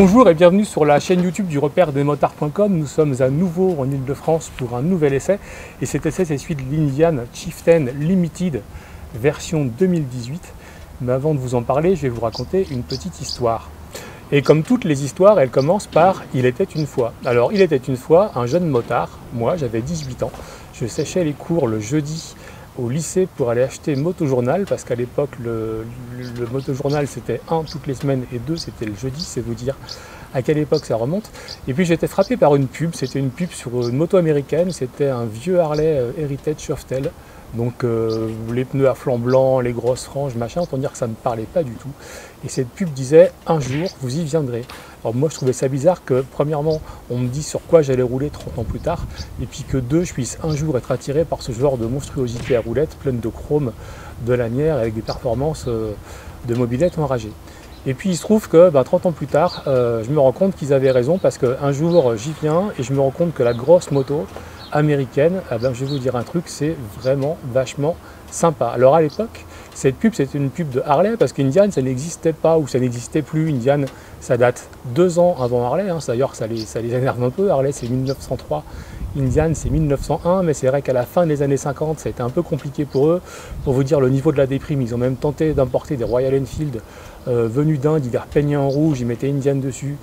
Bonjour et bienvenue sur la chaîne YouTube du repère des motards.com. Nous sommes à nouveau en Ile-de-France pour un nouvel essai. Et cet essai, c'est celui de l'Indian Chieftain Limited version 2018. Mais avant de vous en parler, je vais vous raconter une petite histoire. Et comme toutes les histoires, elle commence par « Il était une fois ». Alors, il était une fois un jeune motard. Moi, j'avais 18 ans. Je séchais les cours le jeudi au lycée pour aller acheter Motojournal, parce qu'à l'époque le Motojournal c'était 1 toutes les semaines et 2 c'était le jeudi, c'est vous dire à quelle époque ça remonte. Et puis j'ai été frappé par une pub, c'était une pub sur une moto américaine, c'était un vieux Harley Heritage Softail, donc les pneus à flanc blanc, les grosses franges, machin, autant dire que ça ne me parlait pas du tout. Et cette pub disait « Un jour, vous y viendrez ». Alors moi je trouvais ça bizarre que premièrement on me dise sur quoi j'allais rouler 30 ans plus tard, et puis que deux, je puisse un jour être attiré par ce genre de monstruosité à roulettes pleine de chrome, de lanières avec des performances de mobilette enragée. Et puis il se trouve que 30 ans plus tard, je me rends compte qu'ils avaient raison, parce qu'un jour j'y viens et je me rends compte que la grosse moto américaine, je vais vous dire un truc, c'est vraiment vachement sympa. Alors à l'époque, cette pub c'était une pub de Harley, parce qu'Indian ça n'existait pas, ou ça n'existait plus. Indian ça date 2 ans avant Harley, hein. D'ailleurs ça les énerve un peu. Harley c'est 1903, Indian c'est 1901, mais c'est vrai qu'à la fin des années 50 ça a été un peu compliqué pour eux. Pour vous dire le niveau de la déprime, ils ont même tenté d'importer des Royal Enfield venus d'Inde, ils les repeignaient en rouge, ils mettaient Indian dessus.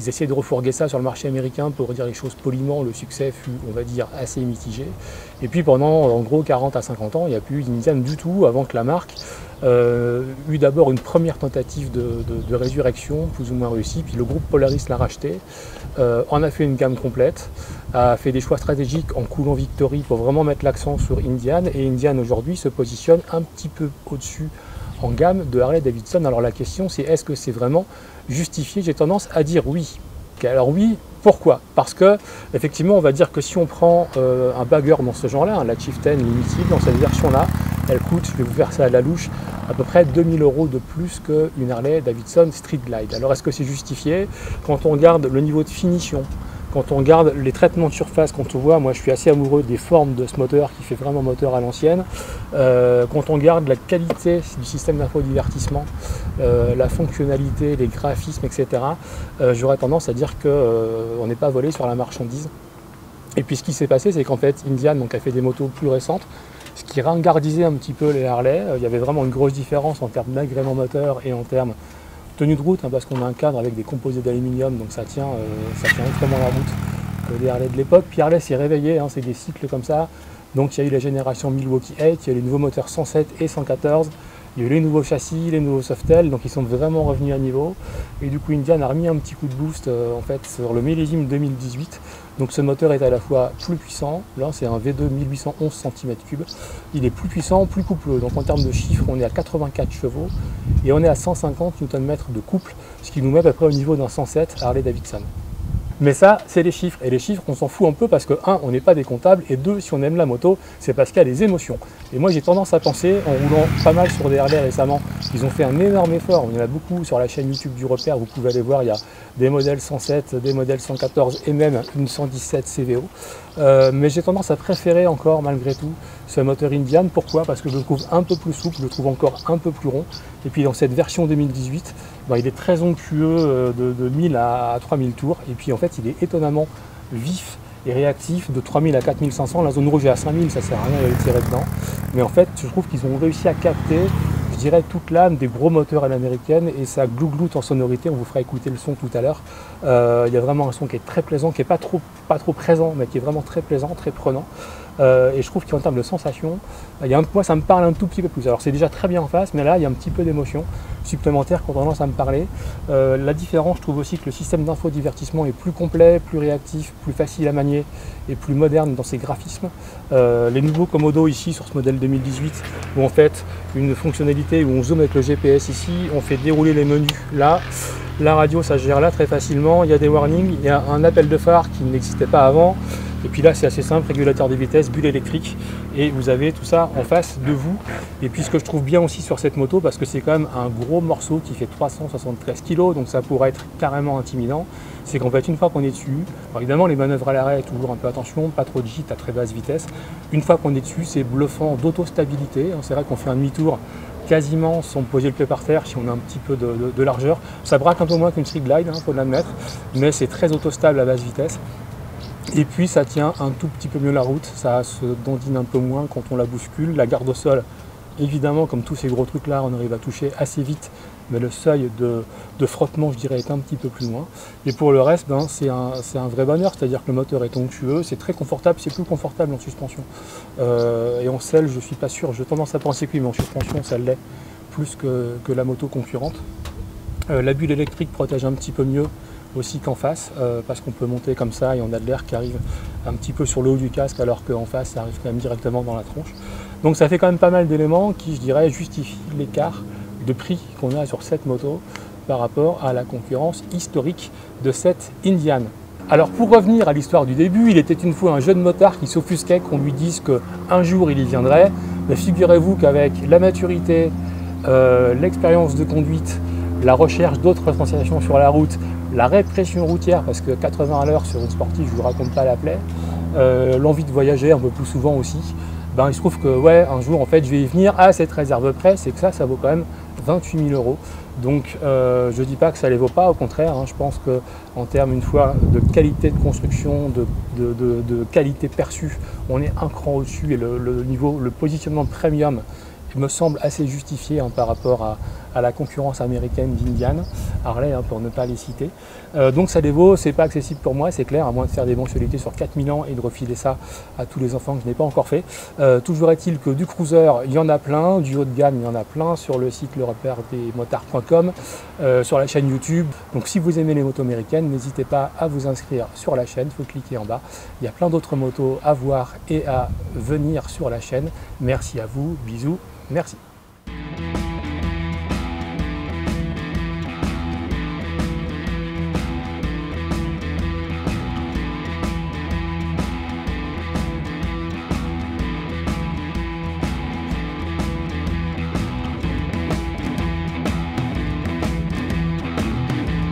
Ils essayaient de refourguer ça sur le marché américain pour dire les choses poliment. Le succès fut, on va dire, assez mitigé. Et puis pendant en gros 40 à 50 ans, il n'y a plus eu d'Indian du tout, avant que la marque eut d'abord une première tentative de résurrection, plus ou moins réussie. Puis le groupe Polaris l'a racheté, en a fait une gamme complète, a fait des choix stratégiques en coulant Victory pour vraiment mettre l'accent sur Indian. Et Indian aujourd'hui se positionne un petit peu au-dessus en gamme de Harley-Davidson. Alors la question c'est, est-ce que c'est vraiment justifié? J'ai tendance à dire oui. Alors oui, pourquoi? Parce que effectivement on va dire que si on prend un bagger dans ce genre-là, la Chieftain Limited, dans cette version-là, elle coûte, je vais vous faire ça à la louche, à peu près 2000 € de plus qu'une Harley-Davidson Street Glide. Alors est-ce que c'est justifié? Quand on regarde le niveau de finition, quand on regarde les traitements de surface, quand on voit, moi je suis assez amoureux des formes de ce moteur qui fait vraiment moteur à l'ancienne, quand on regarde la qualité du système d'infodivertissement, la fonctionnalité, les graphismes, etc., j'aurais tendance à dire qu'on n'est pas volé sur la marchandise. Et puis ce qui s'est passé, c'est qu'en fait Indian a fait des motos plus récentes, ce qui ringardisait un petit peu les Harley. Il y avait vraiment une grosse différence en termes d'agrément moteur et en termes tenue de route, parce qu'on a un cadre avec des composés d'aluminium, donc ça tient extrêmement la route des Harley de l'époque. Puis Harley s'est réveillé, c'est des cycles comme ça. Donc il y a eu la génération Milwaukee 8, il y a eu les nouveaux moteurs 107 et 114, il y a eu les nouveaux châssis, les nouveaux Softail, donc ils sont vraiment revenus à niveau. Et du coup Indian a remis un petit coup de boost en fait sur le millésime 2018. Donc ce moteur est à la fois plus puissant, là c'est un V2 1811 cm3, il est plus puissant, plus coupleux. Donc en termes de chiffres, on est à 84 chevaux et on est à 150 Nm de couple, ce qui nous met à peu près au niveau d'un 107 Harley-Davidson. Mais ça, c'est les chiffres. Et les chiffres, on s'en fout un peu parce que, 1, on n'est pas des comptables, et 2, si on aime la moto, c'est parce qu'il y a des émotions. Et moi, j'ai tendance à penser, en roulant pas mal sur des Harley récemment, ils ont fait un énorme effort. Il y en a beaucoup sur la chaîne YouTube du repère, vous pouvez aller voir, il y a des modèles 107, des modèles 114 et même une 117 CVO. Mais j'ai tendance à préférer encore, malgré tout, ce moteur Indian. Pourquoi? Parce que je le trouve un peu plus souple, je le trouve encore un peu plus rond. Et puis dans cette version 2018, il est très onctueux de 1000 à 3000 tours. Et puis en fait, il est étonnamment vif et réactif de 3000 à 4500. La zone rouge est à 5000, ça sert à rien d'aller tirer dedans. Mais en fait, je trouve qu'ils ont réussi à capter, je dirais, toute l'âme des gros moteurs à l'américaine, et ça glougloute en sonorité. On vous fera écouter le son tout à l'heure. Il y a vraiment un son qui est très plaisant, qui n'est pas trop présent, mais qui est vraiment très plaisant, très prenant. Et je trouve qu'en termes de sensation, moi ça me parle un tout petit peu plus. Alors c'est déjà très bien en face, mais là il y a un petit peu d'émotion supplémentaire qui ont tendance à me parler. La différence, je trouve aussi que le système d'infodivertissement est plus complet, plus réactif, plus facile à manier et plus moderne dans ses graphismes. Les nouveaux Komodo ici sur ce modèle 2018, où en fait une fonctionnalité où on zoome avec le GPS ici, on fait dérouler les menus là. La radio ça se gère là très facilement, il y a des warnings, il y a un appel de phare qui n'existait pas avant. Et puis là c'est assez simple, régulateur des vitesses, bulle électrique, et vous avez tout ça en face de vous. Et puis ce que je trouve bien aussi sur cette moto, parce que c'est quand même un gros morceau qui fait 373 kg, donc ça pourrait être carrément intimidant, c'est qu'en fait une fois qu'on est dessus, alors évidemment les manœuvres à l'arrêt, toujours un peu attention, pas trop de gîte à très basse vitesse. Une fois qu'on est dessus, c'est bluffant d'autostabilité. C'est vrai qu'on fait un demi-tour, quasiment sans poser le pied par terre si on a un petit peu de largeur. Ça braque un peu moins qu'une Street Glide, hein, faut l'admettre, mais c'est très autostable à basse vitesse. Et puis ça tient un tout petit peu mieux la route, ça se dandine un peu moins quand on la bouscule. La garde au sol, évidemment, comme tous ces gros trucs là, on arrive à toucher assez vite, mais le seuil de frottement, je dirais, est un petit peu plus loin. Et pour le reste, ben, c'est un vrai bonheur, c'est-à-dire que le moteur est onctueux, c'est très confortable, c'est plus confortable en suspension. Et en selle, je suis pas sûr, j'ai tendance à penser que oui, mais en suspension, ça l'est plus que la moto concurrente. La bulle électrique protège un petit peu mieux aussi qu'en face, parce qu'on peut monter comme ça et on a de l'air qui arrive un petit peu sur le haut du casque, alors qu'en face, ça arrive quand même directement dans la tronche. Donc ça fait quand même pas mal d'éléments qui, je dirais, justifient l'écart de prix qu'on a sur cette moto par rapport à la concurrence historique de cette Indian. Alors pour revenir à l'histoire du début, il était une fois un jeune motard qui s'offusquait qu'on lui dise qu'un jour il y viendrait. Mais figurez-vous qu'avec la maturité, l'expérience de conduite, la recherche d'autres sensations sur la route, la répression routière, parce que 80 à l'heure sur une sportive, je ne vous raconte pas la plaie, l'envie de voyager un peu plus souvent aussi, ben, il se trouve que ouais, un jour en fait je vais y venir à cette réserve près, c'est que ça vaut quand même 28 000 €. Donc je ne dis pas que ça ne les vaut pas, au contraire, hein, je pense qu'en termes une fois de qualité de construction, de qualité perçue, on est un cran au-dessus et le positionnement premium me semble assez justifié hein, par rapport à la concurrence américaine d'Indian, Harley hein, pour ne pas les citer. Donc ça les vaut, c'est pas accessible pour moi, c'est clair, à moins de faire des mensualités sur 4000 ans et de refiler ça à tous les enfants que je n'ai pas encore fait. Toujours est-il que du cruiser, il y en a plein, du haut de gamme, il y en a plein sur le site lerepairedesmotards.com, sur la chaîne YouTube. Donc si vous aimez les motos américaines, n'hésitez pas à vous inscrire sur la chaîne, il faut cliquer en bas. Il y a plein d'autres motos à voir et à venir sur la chaîne. Merci à vous, bisous. Merci.